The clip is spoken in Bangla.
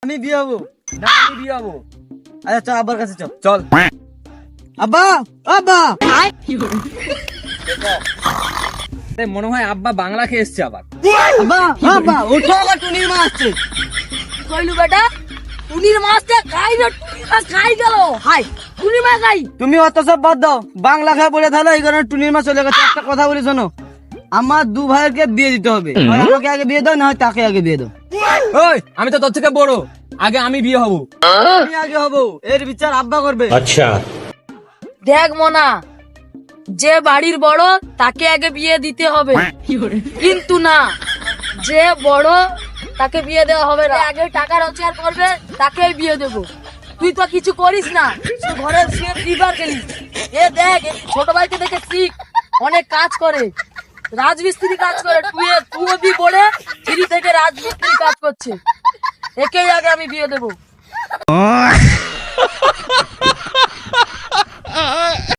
আমি বিয়ে হবো। না আমি বিয়ে হবো। আচ্ছা চল আব্বার কাছে চল। চল। আব্বা আব্বা মনে হয় আব্বা বাংলা খেয়ে এসছে আবার। আব্বা আব্বা ওঠো, আবার টুনির মা আসছে। কইলু বেটা টুনির মাছটা খাই না, টুনির মাছ খাই গেল। হাই টুনির মাছ খাই। তুমি অত সব বাদ দাও, বাংলা খায় পড়ে থাকলে এই কারণে টুনির মা চলে গেছে। একটা কথা বলি শোনো, আমার দু ভাইকে বিয়ে দিতে হবে। হয় আমাকে আগে বিয়ে দাও, না হয় তাকে আগে বিয়ে দাও। ওই আমি তো তোর থেকে বড়, আগে আমি বিয়ে হবো। আমি আগে হবো, এর বিচার আব্বা করবে। দেখ মোনা, যে বাড়ির বড় তাকে আগে বিয়ে দিতে হবে, কিন্তু না যে বড় তাকে বিয়ে দেওয়া হবে না। আগে টাকা রোজগার করবে তাকে বিয়ে দেবো। তুই তো কিছু করিস না, তুই ঘরে শুয়ে ফ্রি ফায়ার খেলিস। এ দেখ এ ছোট ভাইকে দেখে শিখ, অনেক কাজ করে, রাজমিস্ত্রি কাজ করে। তুই বি বলে ফ্রি থেকে রাজমিস্ত্রি কাজ করছে। একেই আগে আমি বিয়ে দেবো।